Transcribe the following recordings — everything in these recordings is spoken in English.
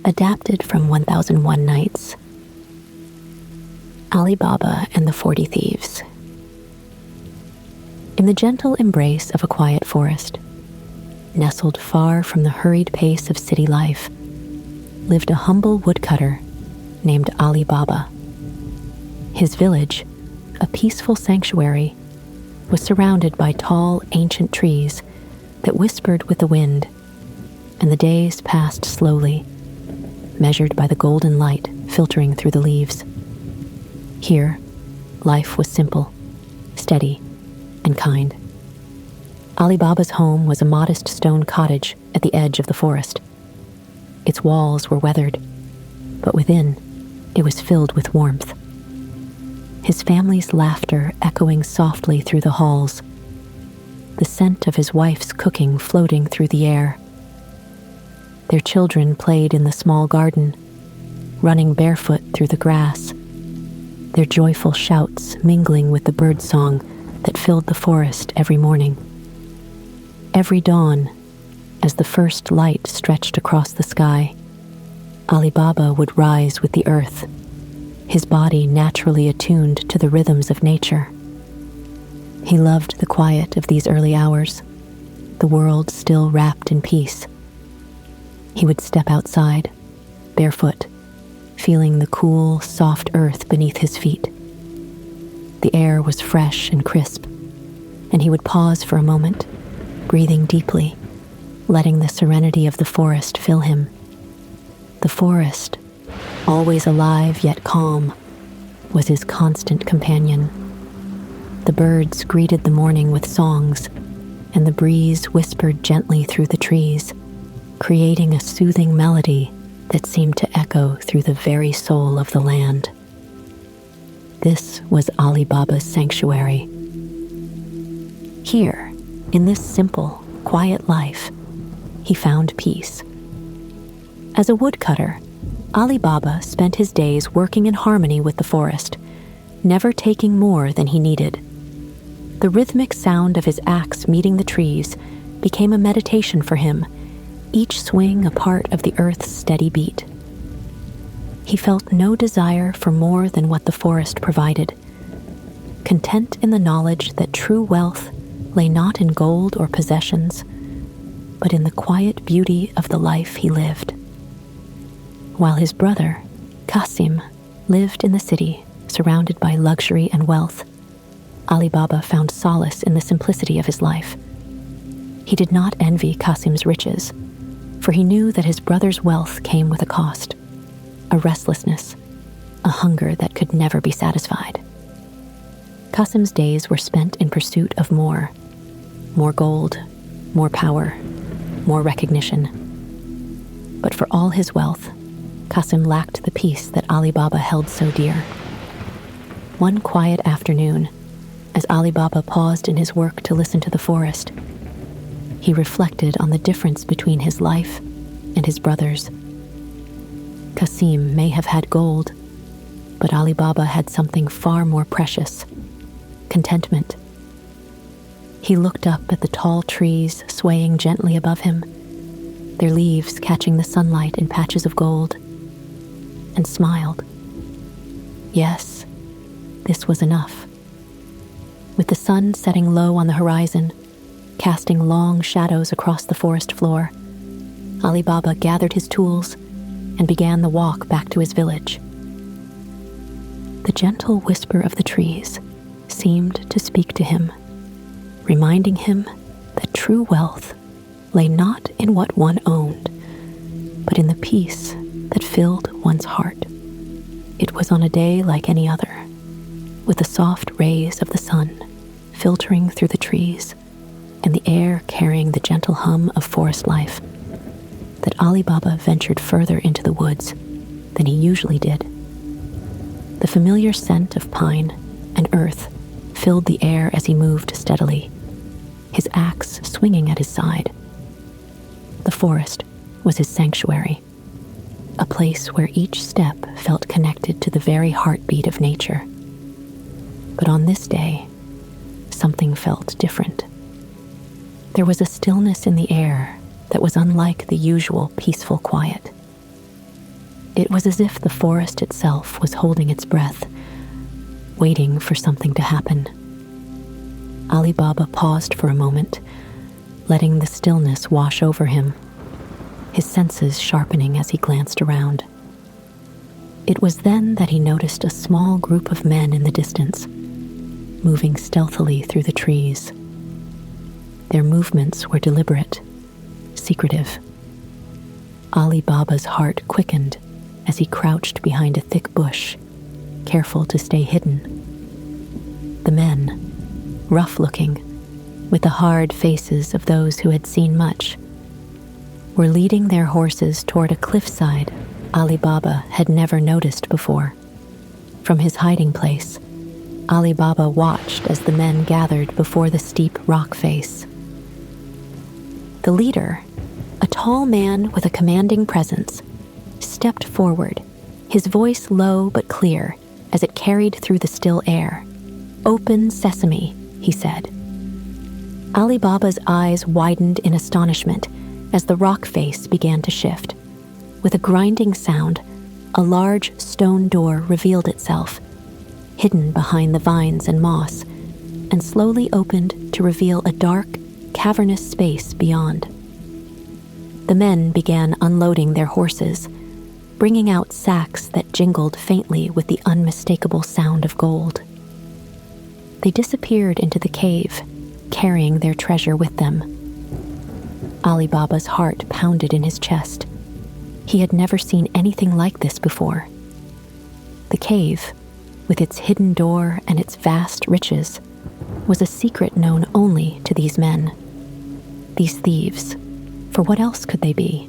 Adapted from 1001 Nights. Ali Baba and the 40 Thieves. In the gentle embrace of a quiet forest, nestled far from the hurried pace of city life, lived a humble woodcutter named Ali Baba. His village, a peaceful sanctuary, was surrounded by tall, ancient trees that whispered with the wind, and the days passed slowly, measured by the golden light filtering through the leaves. Here, life was simple, steady, and kind. Ali Baba's home was a modest stone cottage at the edge of the forest. Its walls were weathered, but within, it was filled with warmth. His family's laughter echoing softly through the halls, the scent of his wife's cooking floating through the air. Their children played in the small garden, running barefoot through the grass, their joyful shouts mingling with the birdsong that filled the forest every morning. Every dawn, as the first light stretched across the sky, Ali Baba would rise with the earth, his body naturally attuned to the rhythms of nature. He loved the quiet of these early hours, the world still wrapped in peace. He would step outside, barefoot, feeling the cool, soft earth beneath his feet. The air was fresh and crisp, and he would pause for a moment, breathing deeply, letting the serenity of the forest fill him. The forest, always alive yet calm, was his constant companion. The birds greeted the morning with songs, and the breeze whispered gently through the trees, creating a soothing melody that seemed to echo through the very soul of the land. This was Ali Baba's sanctuary. Here, in this simple, quiet life, he found peace. As a woodcutter, Ali Baba spent his days working in harmony with the forest, never taking more than he needed. The rhythmic sound of his axe meeting the trees became a meditation for him, each swing a part of the earth's steady beat. He felt no desire for more than what the forest provided, content in the knowledge that true wealth lay not in gold or possessions, but in the quiet beauty of the life he lived. While his brother, Qasim, lived in the city, surrounded by luxury and wealth, Ali Baba found solace in the simplicity of his life. He did not envy Qasim's riches, for he knew that his brother's wealth came with a cost, a restlessness, a hunger that could never be satisfied. Qasim's days were spent in pursuit of more gold, more power, more recognition. But for all his wealth, Qasim lacked the peace that Ali Baba held so dear. One quiet afternoon, as Ali Baba paused in his work to listen to the forest, he reflected on the difference between his life and his brother's. Qasim may have had gold, but Ali Baba had something far more precious: contentment. He looked up at the tall trees swaying gently above him, their leaves catching the sunlight in patches of gold, and smiled. Yes, this was enough. With the sun setting low on the horizon, casting long shadows across the forest floor, Ali Baba gathered his tools and began the walk back to his village. The gentle whisper of the trees seemed to speak to him, reminding him that true wealth lay not in what one owned, but in the peace that filled one's heart. It was on a day like any other, with the soft rays of the sun filtering through the trees and the air carrying the gentle hum of forest life, that Ali Baba ventured further into the woods than he usually did. The familiar scent of pine and earth filled the air as he moved steadily, his axe swinging at his side. The forest was his sanctuary, a place where each step felt connected to the very heartbeat of nature. But on this day, something felt different. There was a stillness in the air that was unlike the usual peaceful quiet. It was as if the forest itself was holding its breath, waiting for something to happen. Ali Baba paused for a moment, letting the stillness wash over him, his senses sharpening as he glanced around. It was then that he noticed a small group of men in the distance, moving stealthily through the trees. Their movements were deliberate, secretive. Ali Baba's heart quickened as he crouched behind a thick bush, careful to stay hidden. The men, rough-looking, with the hard faces of those who had seen much, were leading their horses toward a cliffside Ali Baba had never noticed before. From his hiding place, Ali Baba watched as the men gathered before the steep rock face. The leader, a tall man with a commanding presence, stepped forward, his voice low but clear as it carried through the still air. "Open sesame," he said. Ali Baba's eyes widened in astonishment as the rock face began to shift. With a grinding sound, a large stone door revealed itself, hidden behind the vines and moss, and slowly opened to reveal a dark, cavernous space beyond. The men began unloading their horses, bringing out sacks that jingled faintly with the unmistakable sound of gold. They disappeared into the cave, carrying their treasure with them. Ali Baba's heart pounded in his chest. He had never seen anything like this before. The cave, with its hidden door and its vast riches, was a secret known only to these men. These thieves, for what else could they be?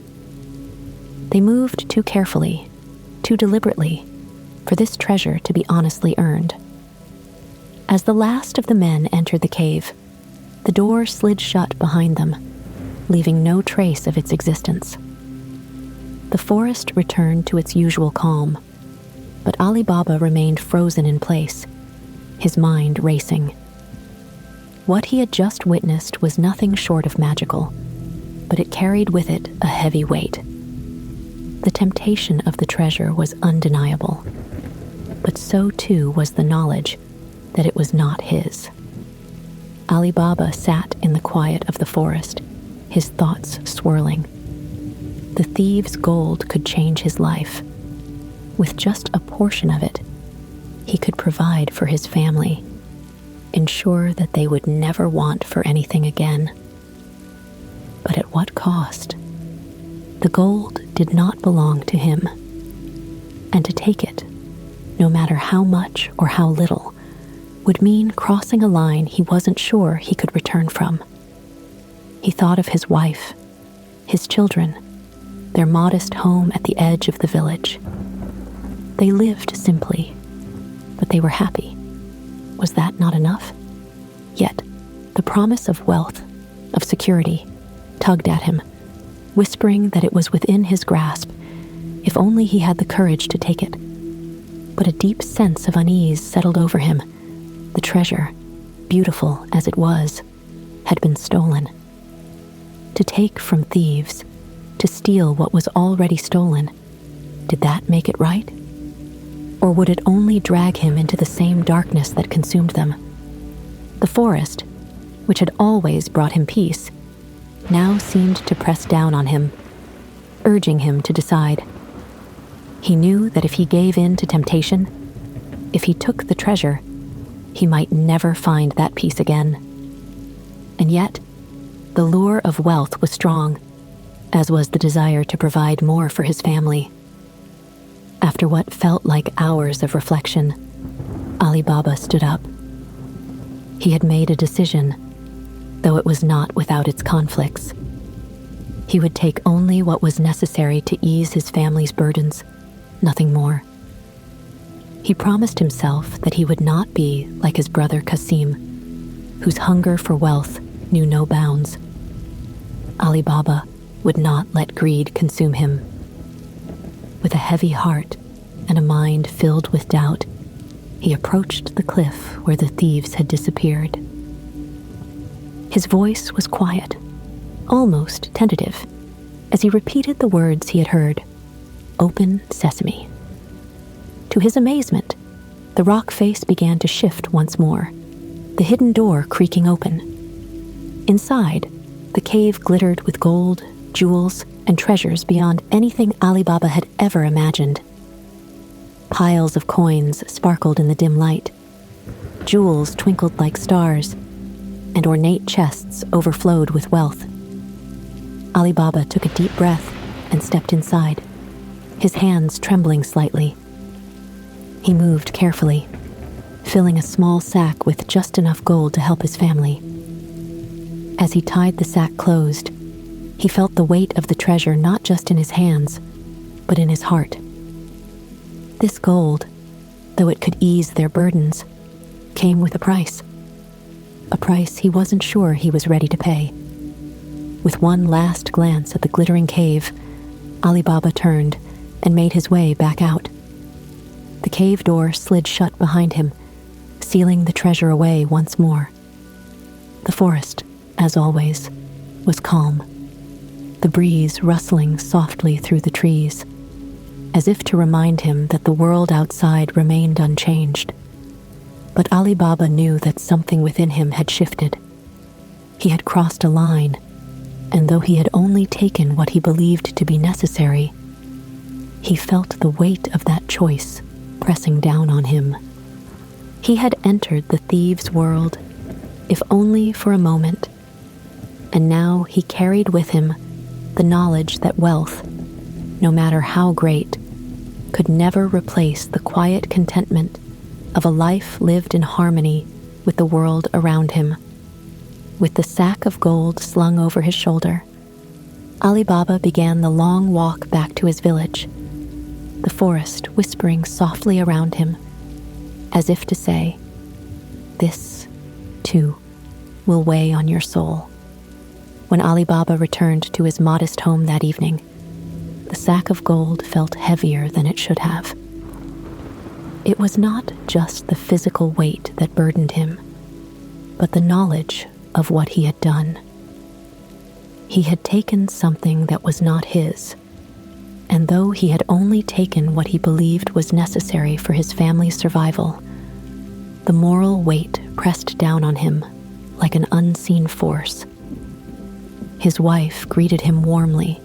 They moved too carefully, too deliberately, for this treasure to be honestly earned. As the last of the men entered the cave, the door slid shut behind them, leaving no trace of its existence. The forest returned to its usual calm, but Ali Baba remained frozen in place, his mind racing. What he had just witnessed was nothing short of magical, but it carried with it a heavy weight. The temptation of the treasure was undeniable, but so too was the knowledge that it was not his. Ali Baba sat in the quiet of the forest, his thoughts swirling. The thieves' gold could change his life. With just a portion of it, he could provide for his family, ensure that they would never want for anything again. But at what cost? The gold did not belong to him, and to take it, no matter how much or how little, would mean crossing a line he wasn't sure he could return from. He thought of his wife, his children, their modest home at the edge of the village. They lived simply, but they were happy. Was that not enough? Yet, the promise of wealth, of security, tugged at him, whispering that it was within his grasp, if only he had the courage to take it. But a deep sense of unease settled over him. The treasure, beautiful as it was, had been stolen. To take from thieves, to steal what was already stolen, did that make it right? Or would it only drag him into the same darkness that consumed them? The forest, which had always brought him peace, now seemed to press down on him, urging him to decide. He knew that if he gave in to temptation, if he took the treasure, he might never find that peace again. And yet, the lure of wealth was strong, as was the desire to provide more for his family. After what felt like hours of reflection, Ali Baba stood up. He had made a decision, though it was not without its conflicts. He would take only what was necessary to ease his family's burdens, nothing more. He promised himself that he would not be like his brother Qasim, whose hunger for wealth knew no bounds. Ali Baba would not let greed consume him. With a heavy heart and a mind filled with doubt, he approached the cliff where the thieves had disappeared. His voice was quiet, almost tentative, as he repeated the words he had heard. "Open sesame." To his amazement, the rock face began to shift once more, the hidden door creaking open. Inside, the cave glittered with gold, jewels, and treasures beyond anything Ali Baba had ever imagined. Piles of coins sparkled in the dim light. Jewels twinkled like stars, and ornate chests overflowed with wealth. Ali Baba took a deep breath and stepped inside, his hands trembling slightly. He moved carefully, filling a small sack with just enough gold to help his family. As he tied the sack closed, he felt the weight of the treasure not just in his hands, but in his heart. This gold, though it could ease their burdens, came with a price he wasn't sure he was ready to pay. With one last glance at the glittering cave, Ali Baba turned and made his way back out. The cave door slid shut behind him, sealing the treasure away once more. The forest, as always, was calm, the breeze rustling softly through the trees, as if to remind him that the world outside remained unchanged. But Ali Baba knew that something within him had shifted. He had crossed a line, and though he had only taken what he believed to be necessary, he felt the weight of that choice pressing down on him. He had entered the thieves' world, if only for a moment, and now he carried with him the knowledge that wealth, no matter how great, could never replace the quiet contentment of a life lived in harmony with the world around him. With the sack of gold slung over his shoulder, Ali Baba began the long walk back to his village, the forest whispering softly around him, as if to say, "This, too, will weigh on your soul." When Ali Baba returned to his modest home that evening, the sack of gold felt heavier than it should have. It was not just the physical weight that burdened him, but the knowledge of what he had done. He had taken something that was not his, and though he had only taken what he believed was necessary for his family's survival, the moral weight pressed down on him like an unseen force. His wife greeted him warmly,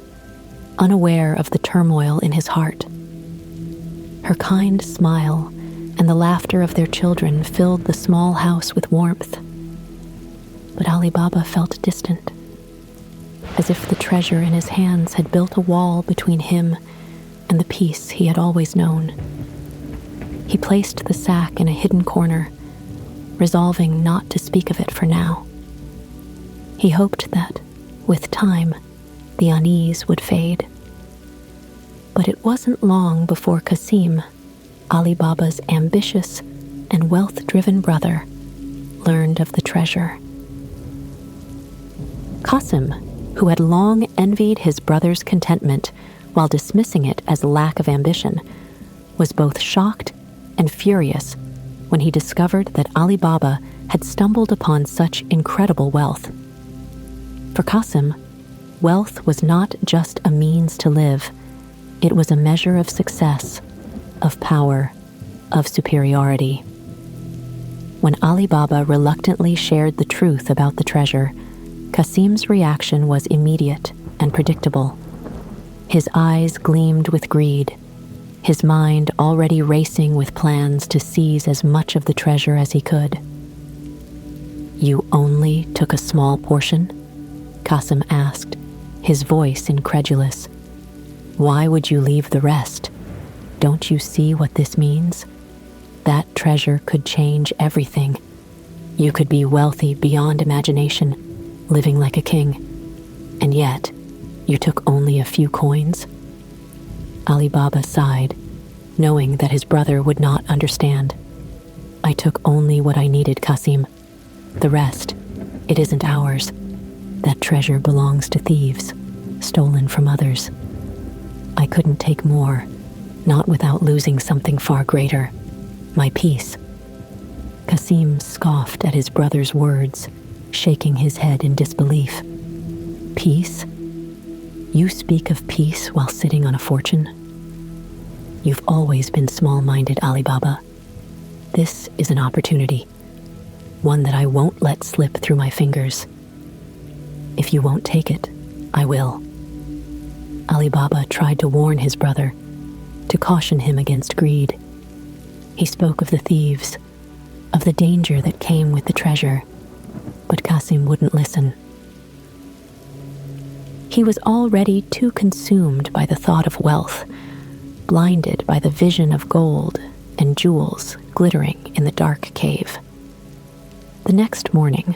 unaware of the turmoil in his heart. Her kind smile and the laughter of their children filled the small house with warmth. But Ali Baba felt distant, as if the treasure in his hands had built a wall between him and the peace he had always known. He placed the sack in a hidden corner, resolving not to speak of it for now. He hoped that, with time, the unease would fade. But it wasn't long before Qasim, Ali Baba's ambitious and wealth-driven brother, learned of the treasure. Qasim, who had long envied his brother's contentment while dismissing it as lack of ambition, was both shocked and furious when he discovered that Ali Baba had stumbled upon such incredible wealth. For Qasim, wealth was not just a means to live, it was a measure of success, of power, of superiority. When Ali Baba reluctantly shared the truth about the treasure, Qasim's reaction was immediate and predictable. His eyes gleamed with greed, his mind already racing with plans to seize as much of the treasure as he could. "You only took a small portion?" Qasim asked, his voice incredulous. "Why would you leave the rest? Don't you see what this means? That treasure could change everything. You could be wealthy beyond imagination, living like a king. And yet, you took only a few coins?" Ali Baba sighed, knowing that his brother would not understand. "I took only what I needed, Qasim. The rest, it isn't ours. That treasure belongs to thieves, stolen from others. I couldn't take more, not without losing something far greater, my peace." Qasim scoffed at his brother's words, shaking his head in disbelief. "Peace? You speak of peace while sitting on a fortune? You've always been small-minded, Ali Baba. This is an opportunity, one that I won't let slip through my fingers. If you won't take it, I will." Ali Baba tried to warn his brother, to caution him against greed. He spoke of the thieves, of the danger that came with the treasure, but Qasim wouldn't listen. He was already too consumed by the thought of wealth, blinded by the vision of gold and jewels glittering in the dark cave. The next morning,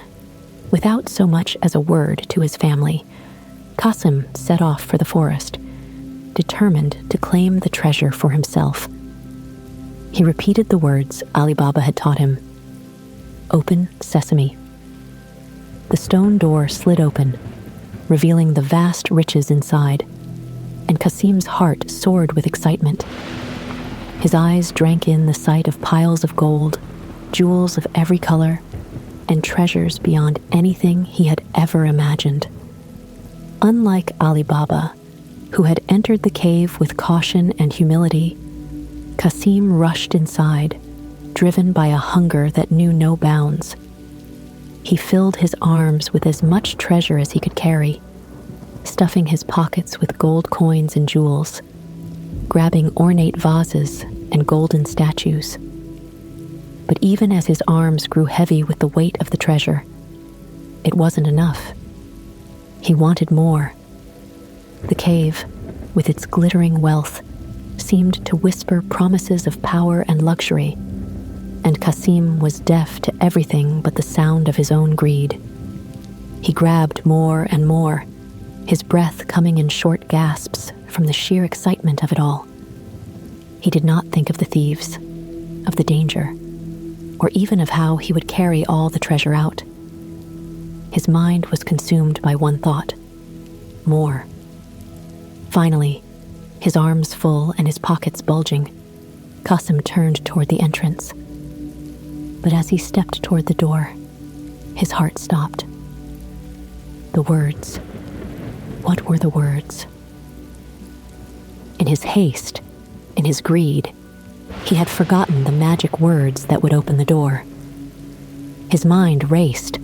without so much as a word to his family, Qasim set off for the forest, determined to claim the treasure for himself. He repeated the words Ali Baba had taught him. "Open sesame." The stone door slid open, revealing the vast riches inside, and Qasim's heart soared with excitement. His eyes drank in the sight of piles of gold, jewels of every color, and treasures beyond anything he had ever imagined. Unlike Ali Baba, who had entered the cave with caution and humility, Qasim rushed inside, driven by a hunger that knew no bounds. He filled his arms with as much treasure as he could carry, stuffing his pockets with gold coins and jewels, grabbing ornate vases and golden statues. But even as his arms grew heavy with the weight of the treasure, it wasn't enough. He wanted more. The cave, with its glittering wealth, seemed to whisper promises of power and luxury, and Qasim was deaf to everything but the sound of his own greed. He grabbed more and more, his breath coming in short gasps from the sheer excitement of it all. He did not think of the thieves, of the danger, or even of how he would carry all the treasure out. His mind was consumed by one thought: more. Finally, his arms full and his pockets bulging, Qasim turned toward the entrance. But as he stepped toward the door, his heart stopped. The words. What were the words? In his haste, in his greed, he had forgotten the magic words that would open the door. His mind raced,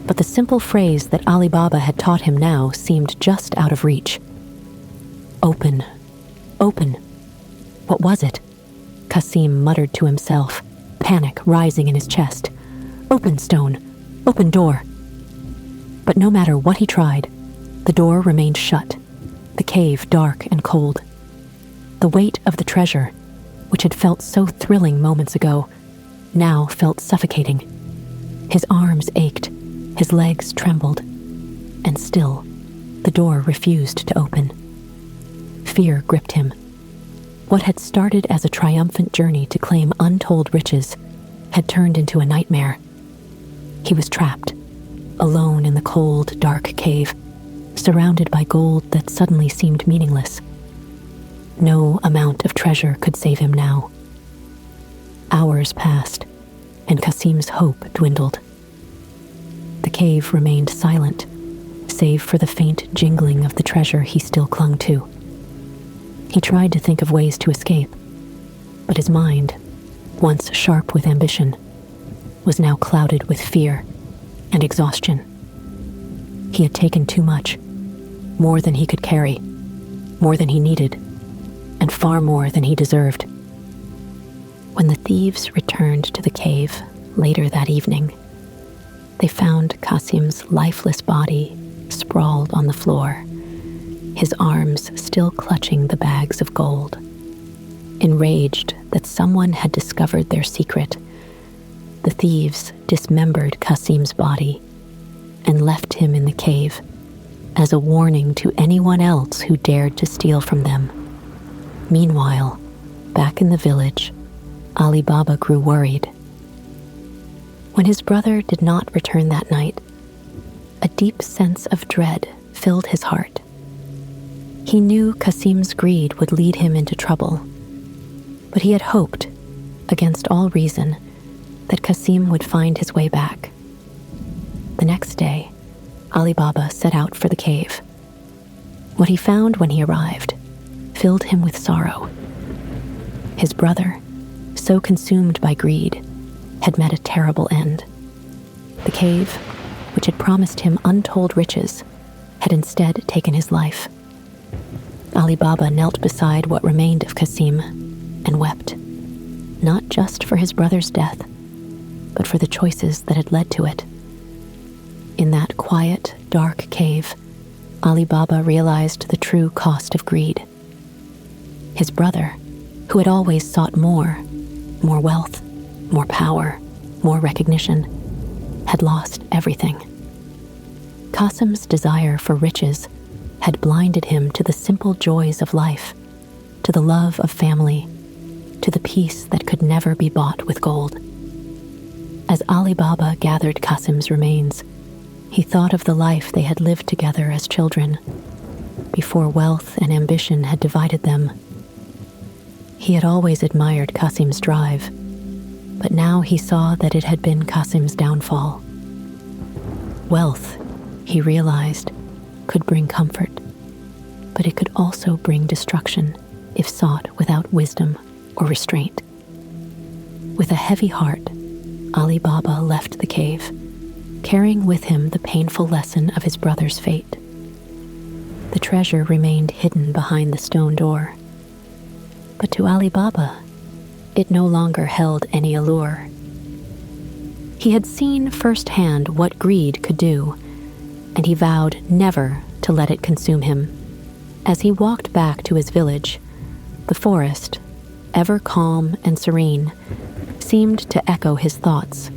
but the simple phrase that Ali Baba had taught him now seemed just out of reach. Open. Open. What was it? Qasim muttered to himself, panic rising in his chest. Open stone. Open door. But no matter what he tried, the door remained shut, the cave dark and cold. The weight of the treasure, which had felt so thrilling moments ago, now felt suffocating. His arms ached, his legs trembled, and still, the door refused to open. Fear gripped him. What had started as a triumphant journey to claim untold riches had turned into a nightmare. He was trapped, alone in the cold, dark cave, surrounded by gold that suddenly seemed meaningless. No amount of treasure could save him now. Hours passed, and Qasim's hope dwindled. The cave remained silent, save for the faint jingling of the treasure he still clung to. He tried to think of ways to escape, but his mind, once sharp with ambition, was now clouded with fear and exhaustion. He had taken too much, more than he could carry, more than he needed, and far more than he deserved. When the thieves returned to the cave later that evening, they found Qasim's lifeless body sprawled on the floor, his arms still clutching the bags of gold. Enraged that someone had discovered their secret, the thieves dismembered Qasim's body and left him in the cave as a warning to anyone else who dared to steal from them. Meanwhile, back in the village, Ali Baba grew worried. When his brother did not return that night, a deep sense of dread filled his heart. He knew Qasim's greed would lead him into trouble, but he had hoped, against all reason, that Qasim would find his way back. The next day, Ali Baba set out for the cave. What he found when he arrived filled him with sorrow. His brother, so consumed by greed, had met a terrible end. The cave, which had promised him untold riches, had instead taken his life. Ali Baba knelt beside what remained of Qasim and wept, not just for his brother's death, but for the choices that had led to it. In that quiet, dark cave, Ali Baba realized the true cost of greed. His brother, who had always sought more wealth, more power, more recognition, had lost everything. Qasim's desire for riches had blinded him to the simple joys of life, to the love of family, to the peace that could never be bought with gold. As Ali Baba gathered Qasim's remains, he thought of the life they had lived together as children, before wealth and ambition had divided them. He had always admired Qasim's drive, but now he saw that it had been Qasim's downfall. Wealth, he realized, could bring comfort, but it could also bring destruction if sought without wisdom or restraint. With a heavy heart, Ali Baba left the cave, carrying with him the painful lesson of his brother's fate. The treasure remained hidden behind the stone door, but to Ali Baba, it no longer held any allure. He had seen firsthand what greed could do, and he vowed never to let it consume him. As he walked back to his village, the forest, ever calm and serene, seemed to echo his thoughts.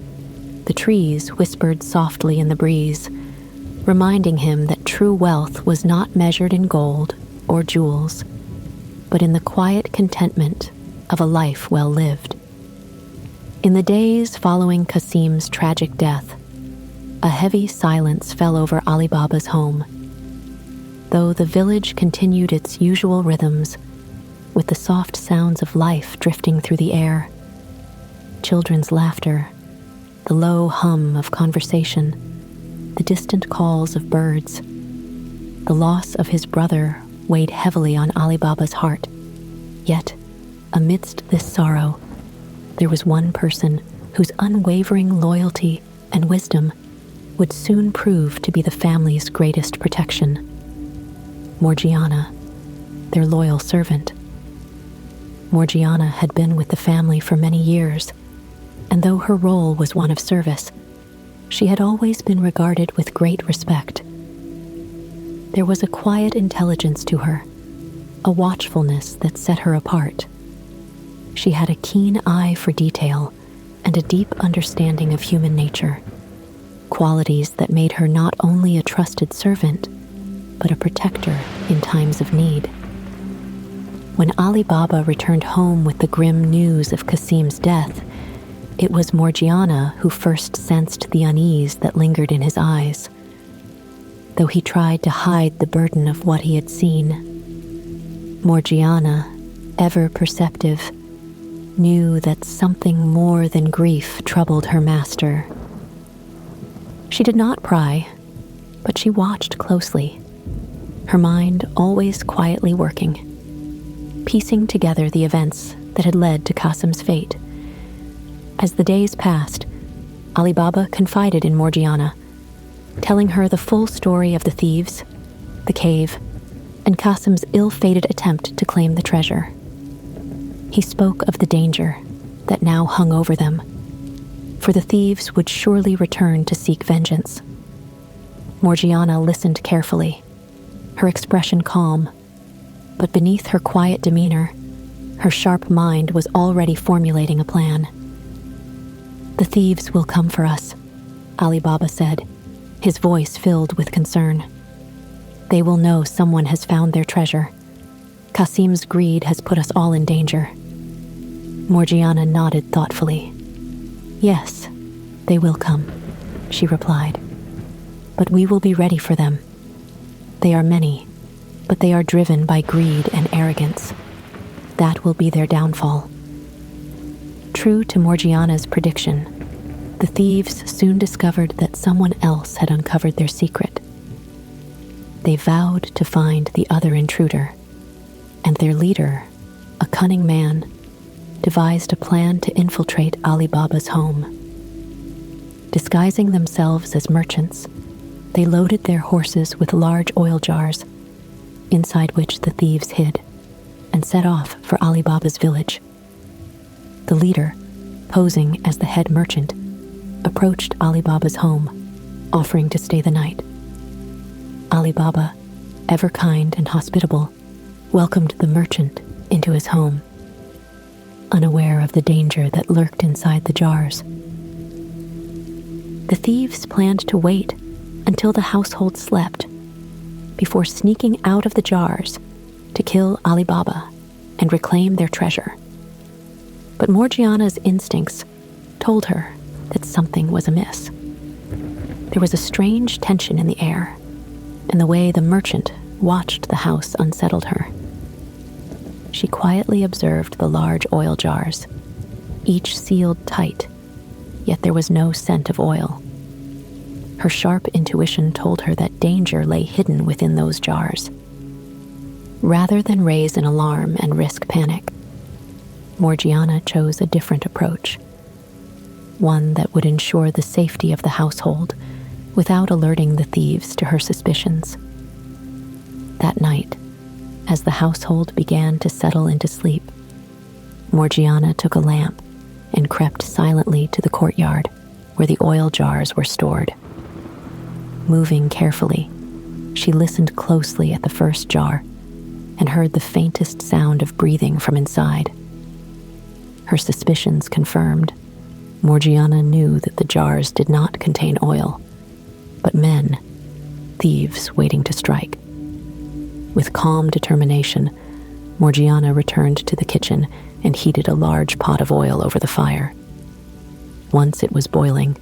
The trees whispered softly in the breeze, reminding him that true wealth was not measured in gold or jewels, but in the quiet contentment of a life well lived. In the days following Qasim's tragic death, a heavy silence fell over Ali Baba's home. Though the village continued its usual rhythms, with the soft sounds of life drifting through the air, children's laughter, the low hum of conversation, the distant calls of birds, the loss of his brother weighed heavily on Ali Baba's heart. Yet, amidst this sorrow, there was one person whose unwavering loyalty and wisdom would soon prove to be the family's greatest protection. Morgiana, their loyal servant. Morgiana had been with the family for many years, and though her role was one of service, she had always been regarded with great respect. There was a quiet intelligence to her, a watchfulness that set her apart. She had a keen eye for detail and a deep understanding of human nature, qualities that made her not only a trusted servant, but a protector in times of need. When Ali Baba returned home with the grim news of Qasim's death, it was Morgiana who first sensed the unease that lingered in his eyes. Though he tried to hide the burden of what he had seen, Morgiana, ever perceptive, knew that something more than grief troubled her master. She did not pry, but she watched closely, her mind always quietly working, piecing together the events that had led to Qasim's fate. As the days passed, Ali Baba confided in Morgiana, telling her the full story of the thieves, the cave, and Qasim's ill-fated attempt to claim the treasure. He spoke of the danger that now hung over them, for the thieves would surely return to seek vengeance. Morgiana listened carefully, her expression calm, but beneath her quiet demeanor, her sharp mind was already formulating a plan. "The thieves will come for us," Ali Baba said, his voice filled with concern. "They will know someone has found their treasure. Qasim's greed has put us all in danger." Morgiana nodded thoughtfully. "Yes, they will come," she replied. "But we will be ready for them. They are many, but they are driven by greed and arrogance. That will be their downfall." True to Morgiana's prediction, the thieves soon discovered that someone else had uncovered their secret. They vowed to find the other intruder, and their leader, a cunning man, devised a plan to infiltrate Ali Baba's home. Disguising themselves as merchants, they loaded their horses with large oil jars, inside which the thieves hid, and set off for Ali Baba's village. The leader, posing as the head merchant, approached Ali Baba's home, offering to stay the night. Ali Baba, ever kind and hospitable, welcomed the merchant into his home, unaware of the danger that lurked inside the jars. The thieves planned to wait until the household slept before sneaking out of the jars to kill Ali Baba and reclaim their treasure. But Morgiana's instincts told her that something was amiss. There was a strange tension in the air, and the way the merchant watched the house unsettled her. She quietly observed the large oil jars, each sealed tight, yet there was no scent of oil. Her sharp intuition told her that danger lay hidden within those jars. Rather than raise an alarm and risk panic, Morgiana chose a different approach, one that would ensure the safety of the household without alerting the thieves to her suspicions. That night, as the household began to settle into sleep, Morgiana took a lamp and crept silently to the courtyard where the oil jars were stored. Moving carefully, she listened closely at the first jar and heard the faintest sound of breathing from inside. Her suspicions confirmed, Morgiana knew that the jars did not contain oil, but men, thieves waiting to strike. With calm determination, Morgiana returned to the kitchen and heated a large pot of oil over the fire. Once it was boiling,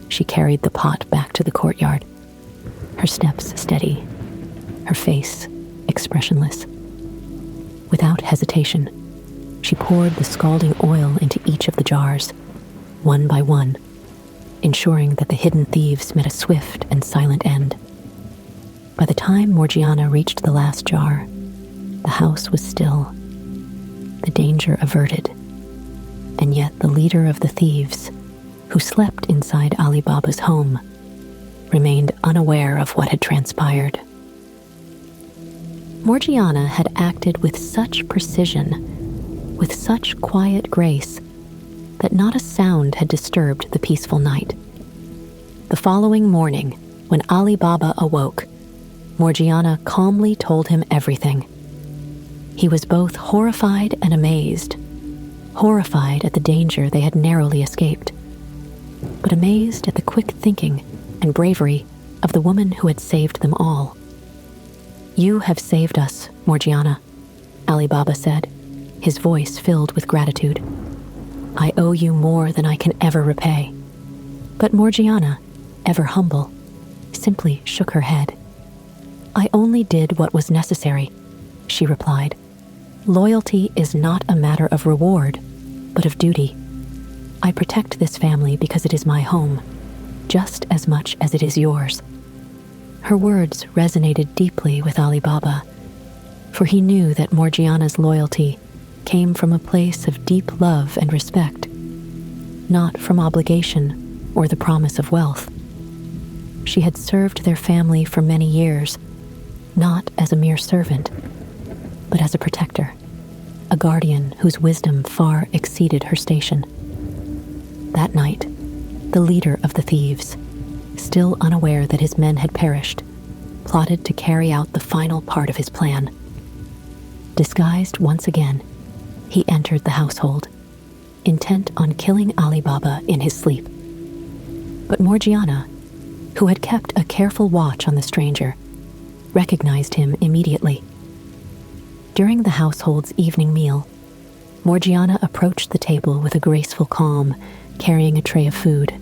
she carried the pot back to the courtyard, her steps steady, her face expressionless. Without hesitation, she poured the scalding oil into each of the jars, one by one, ensuring that the hidden thieves met a swift and silent end. By the time Morgiana reached the last jar, the house was still, the danger averted, and yet the leader of the thieves, who slept inside Ali Baba's home, remained unaware of what had transpired. Morgiana had acted with such precision, with such quiet grace, that not a sound had disturbed the peaceful night. The following morning, when Ali Baba awoke, Morgiana calmly told him everything. He was both horrified and amazed, horrified at the danger they had narrowly escaped, but amazed at the quick thinking and bravery of the woman who had saved them all. "You have saved us, Morgiana," Ali Baba said, his voice filled with gratitude. "I owe you more than I can ever repay." But Morgiana, ever humble, simply shook her head. "I only did what was necessary," she replied. "Loyalty is not a matter of reward, but of duty. I protect this family because it is my home, just as much as it is yours." Her words resonated deeply with Ali Baba, for he knew that Morgiana's loyalty came from a place of deep love and respect, not from obligation or the promise of wealth. She had served their family for many years, not as a mere servant, but as a protector, a guardian whose wisdom far exceeded her station. That night, the leader of the thieves, still unaware that his men had perished, plotted to carry out the final part of his plan. Disguised once again, he entered the household, intent on killing Ali Baba in his sleep. But Morgiana, who had kept a careful watch on the stranger, recognized him immediately. During the household's evening meal, Morgiana approached the table with a graceful calm, carrying a tray of food.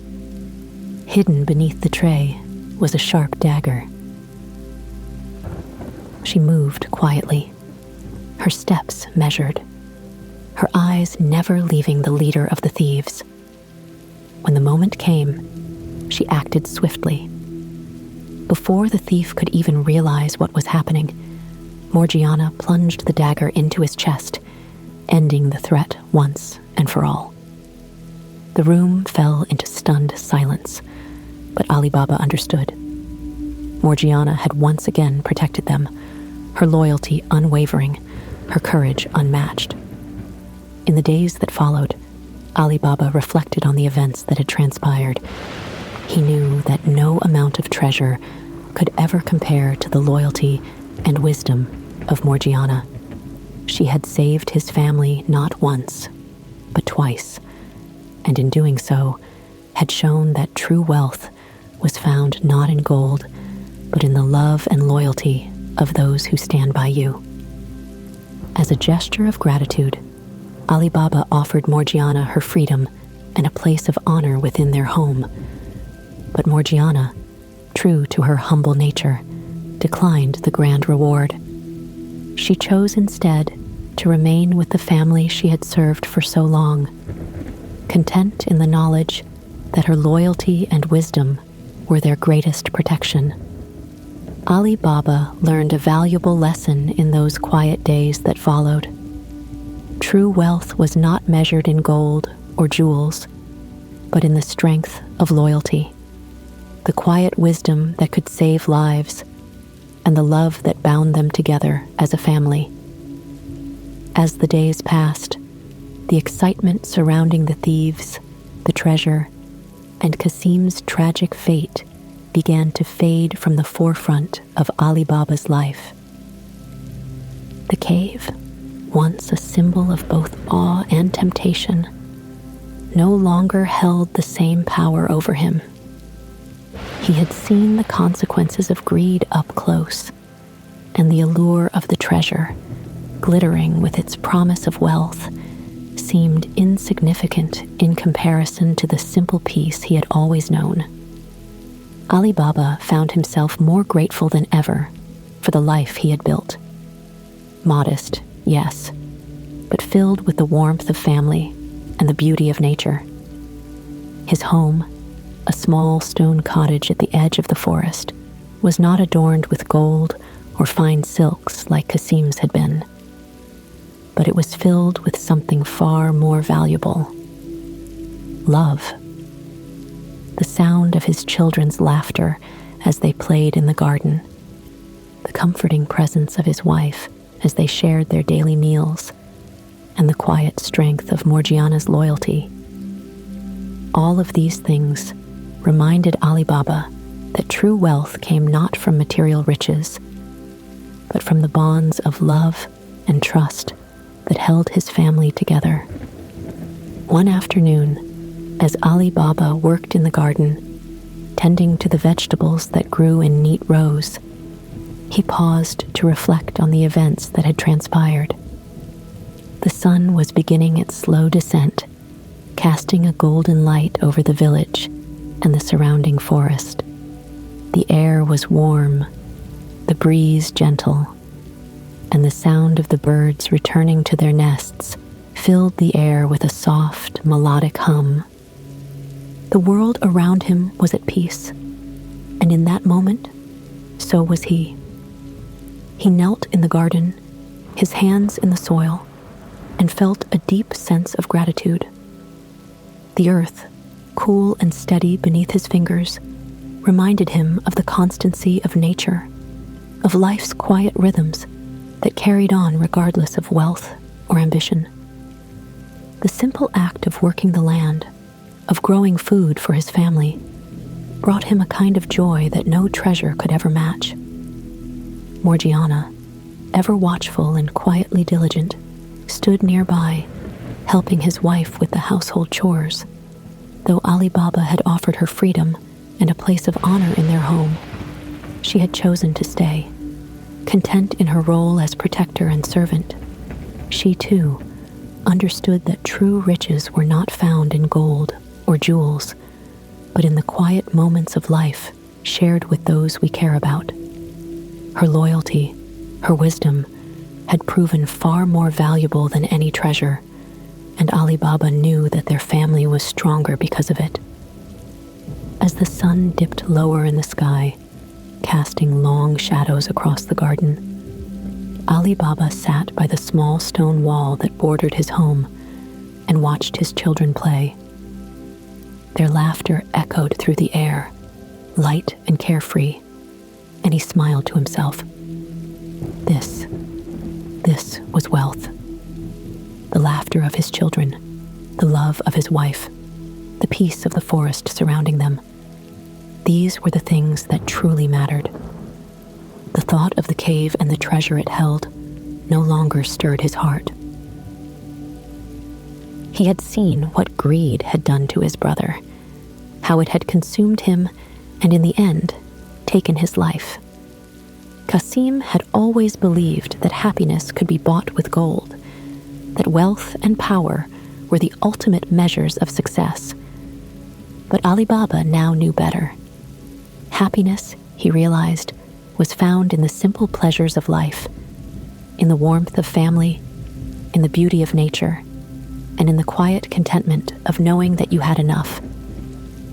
Hidden beneath the tray was a sharp dagger. She moved quietly, her steps measured, her eyes never leaving the leader of the thieves. When the moment came, she acted swiftly. Before the thief could even realize what was happening, Morgiana plunged the dagger into his chest ending the threat once and for all. The room fell into stunned silence, but Ali Baba understood. Morgiana had once again protected them, her loyalty unwavering, her courage unmatched. In the days that followed, Ali Baba reflected on the events that had transpired. He knew that no amount of treasure could ever compare to the loyalty and wisdom of Morgiana. She had saved his family not once, but twice, and in doing so, had shown that true wealth was found not in gold, but in the love and loyalty of those who stand by you. As a gesture of gratitude, Ali Baba offered Morgiana her freedom and a place of honor within their home. But Morgiana, true to her humble nature, declined the grand reward. She chose instead to remain with the family she had served for so long, content in the knowledge that her loyalty and wisdom were their greatest protection. Ali Baba learned a valuable lesson in those quiet days that followed. True wealth was not measured in gold or jewels, but in the strength of loyalty, the quiet wisdom that could save lives, and the love that bound them together as a family. As the days passed, the excitement surrounding the thieves, the treasure, and Kasim's tragic fate began to fade from the forefront of Ali Baba's life. The cave, once a symbol of both awe and temptation, no longer held the same power over him. He had seen the consequences of greed up close, and the allure of the treasure, glittering with its promise of wealth, seemed insignificant in comparison to the simple peace he had always known. Ali Baba found himself more grateful than ever for the life he had built. Modest, yes, but filled with the warmth of family and the beauty of nature. His home, a small stone cottage at the edge of the forest, was not adorned with gold or fine silks like Kasim's had been, but it was filled with something far more valuable: love. The sound of his children's laughter as they played in the garden, the comforting presence of his wife as they shared their daily meals, and the quiet strength of Morgiana's loyalty. All of these things reminded Ali Baba that true wealth came not from material riches, but from the bonds of love and trust that held his family together. One afternoon, as Ali Baba worked in the garden, tending to the vegetables that grew in neat rows, he paused to reflect on the events that had transpired. The sun was beginning its slow descent, casting a golden light over the village and the surrounding forest. The air was warm, the breeze gentle, and the sound of the birds returning to their nests filled the air with a soft, melodic hum. The world around him was at peace, and in that moment, so was he. He knelt in the garden, his hands in the soil, and felt a deep sense of gratitude. The earth, cool and steady beneath his fingers, reminded him of the constancy of nature, of life's quiet rhythms that carried on regardless of wealth or ambition. The simple act of working the land, of growing food for his family, brought him a kind of joy that no treasure could ever match. Morgiana, ever watchful and quietly diligent, stood nearby, helping his wife with the household chores. Though Ali Baba had offered her freedom and a place of honor in their home, she had chosen to stay. Content in her role as protector and servant, she too understood that true riches were not found in gold or jewels, but in the quiet moments of life shared with those we care about. Her loyalty, her wisdom, had proven far more valuable than any treasure, and Ali Baba knew that their family was stronger because of it. As the sun dipped lower in the sky, casting long shadows across the garden, Ali Baba sat by the small stone wall that bordered his home and watched his children play. Their laughter echoed through the air, light and carefree, and he smiled to himself. This was wealth. The laughter of his children, the love of his wife, the peace of the forest surrounding them. These were the things that truly mattered. The thought of the cave and the treasure it held no longer stirred his heart. He had seen what greed had done to his brother, how it had consumed him and in the end, taken his life. Qasim had always believed that happiness could be bought with gold, that wealth and power were the ultimate measures of success. But Ali Baba now knew better. Happiness, he realized, was found in the simple pleasures of life, in the warmth of family, in the beauty of nature, and in the quiet contentment of knowing that you had enough.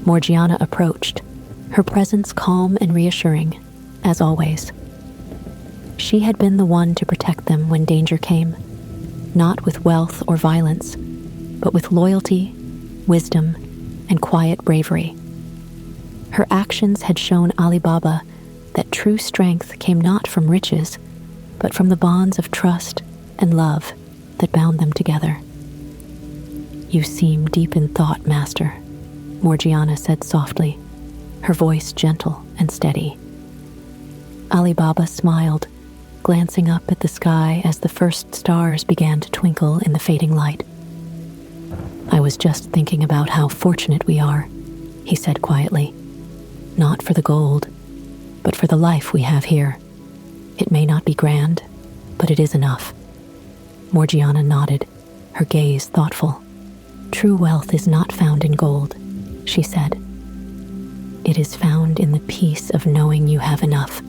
Morgiana approached, her presence calm and reassuring, as always. She had been the one to protect them when danger came, not with wealth or violence, but with loyalty, wisdom, and quiet bravery. Her actions had shown Ali Baba that true strength came not from riches, but from the bonds of trust and love that bound them together. "You seem deep in thought, Master," Morgiana said softly, her voice gentle and steady. Ali Baba smiled, glancing up at the sky as the first stars began to twinkle in the fading light. "I was just thinking about how fortunate we are," he said quietly. "Not for the gold, but for the life we have here. It may not be grand, but it is enough." Morgiana nodded, her gaze thoughtful. "True wealth is not found in gold," she said. "It is found in the peace of knowing you have enough,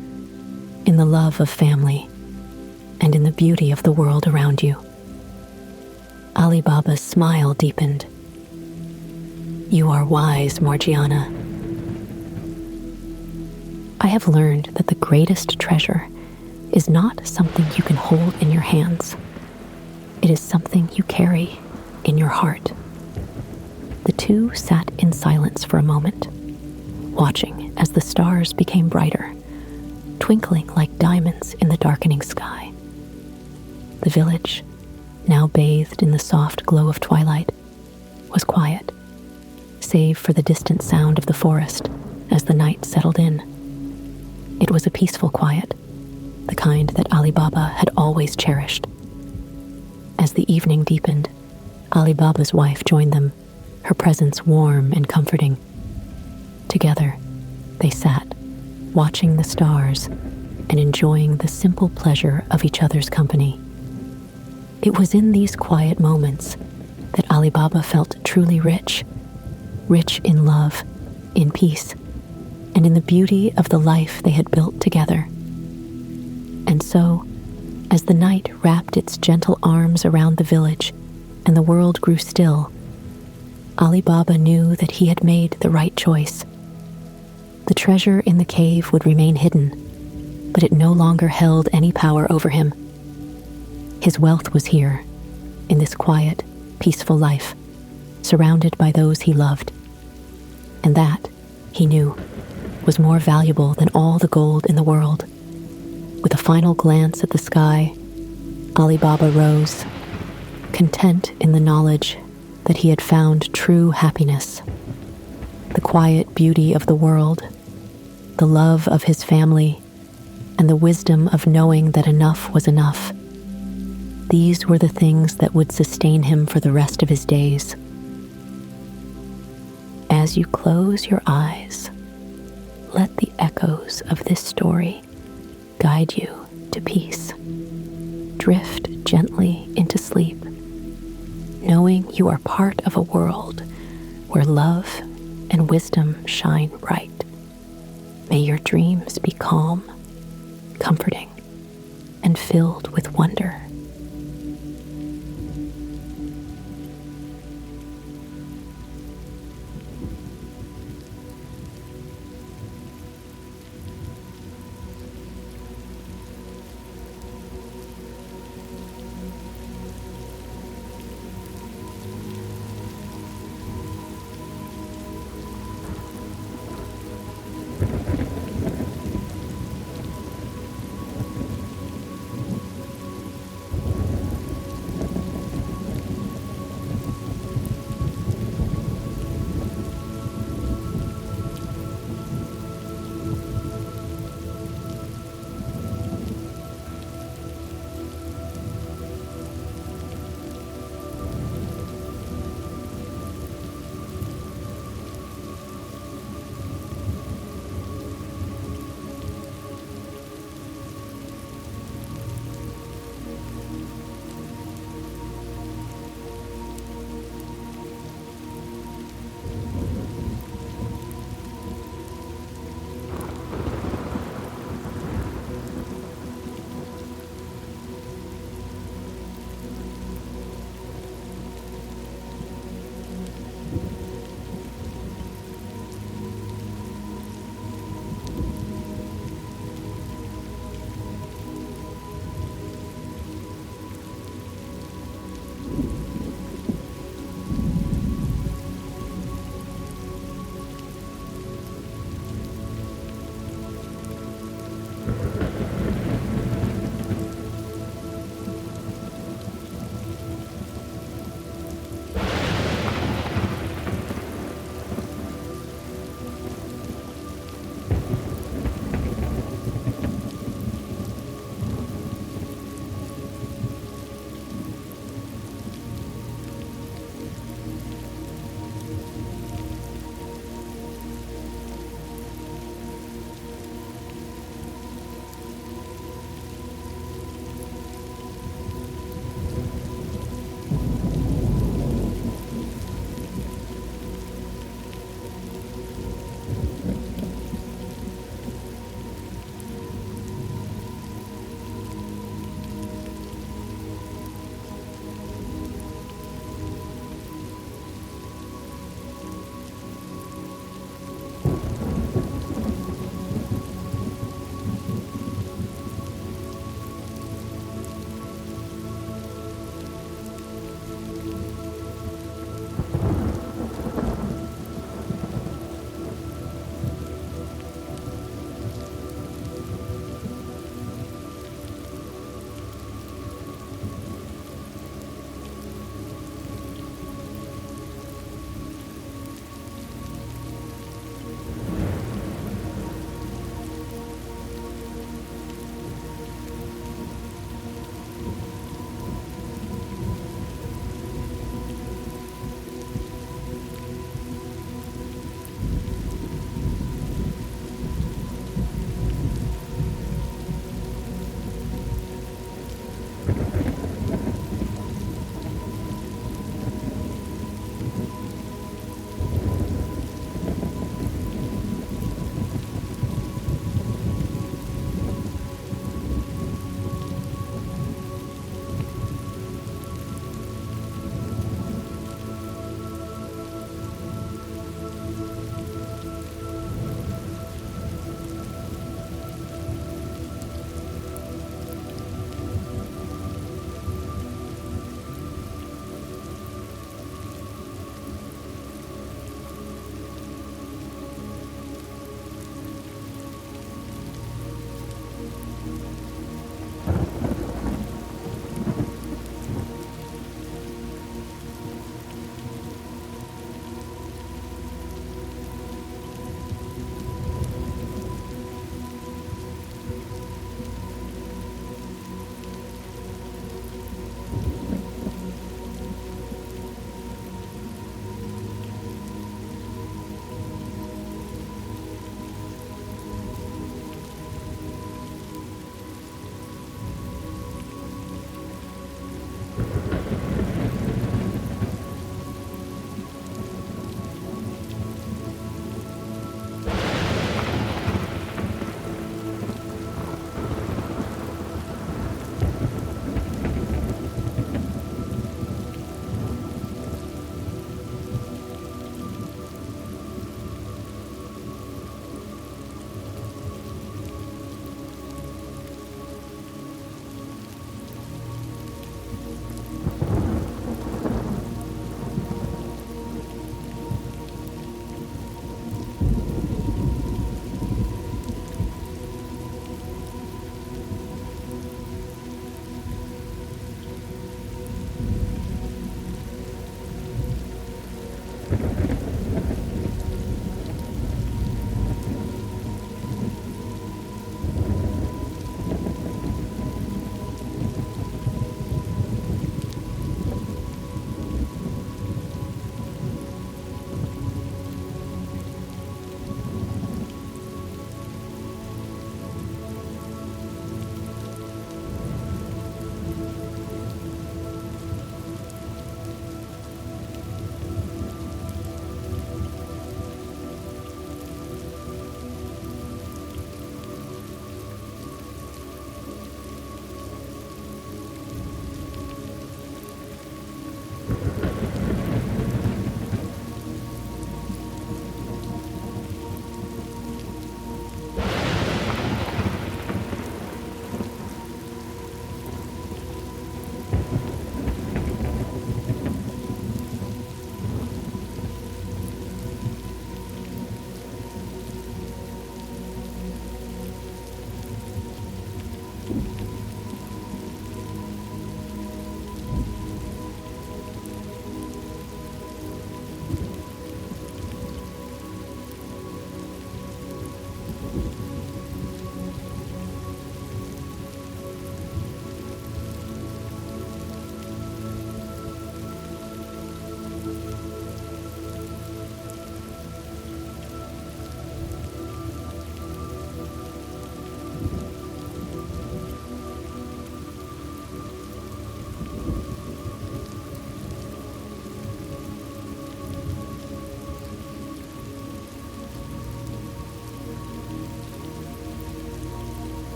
in the love of family, and in the beauty of the world around you." Ali Baba's smile deepened. "You are wise, Morgiana. I have learned that the greatest treasure is not something you can hold in your hands. It is something you carry in your heart." The two sat in silence for a moment, watching as the stars became brighter, twinkling like diamonds in the darkening sky. The village, now bathed in the soft glow of twilight, was quiet, save for the distant sound of the forest as the night settled in. It was a peaceful quiet, the kind that Ali Baba had always cherished. As the evening deepened, Ali Baba's wife joined them, her presence warm and comforting. Together, they sat, watching the stars and enjoying the simple pleasure of each other's company. It was in these quiet moments that Ali Baba felt truly rich in love, in peace, and in the beauty of the life they had built together. And so, as the night wrapped its gentle arms around the village and the world grew still, Ali Baba knew that he had made the right choice. The treasure in the cave would remain hidden, but it no longer held any power over him. His wealth was here, in this quiet, peaceful life, surrounded by those he loved. And that, he knew, was more valuable than all the gold in the world. With a final glance at the sky, Ali Baba rose, content in the knowledge that he had found true happiness, the quiet beauty of the world, the love of his family, and the wisdom of knowing that enough was enough. These were the things that would sustain him for the rest of his days. As you close your eyes, let the echoes of this story guide you to peace. Drift gently into sleep, knowing you are part of a world where love and wisdom shine bright. May your dreams be calm, comforting, and filled with wonder.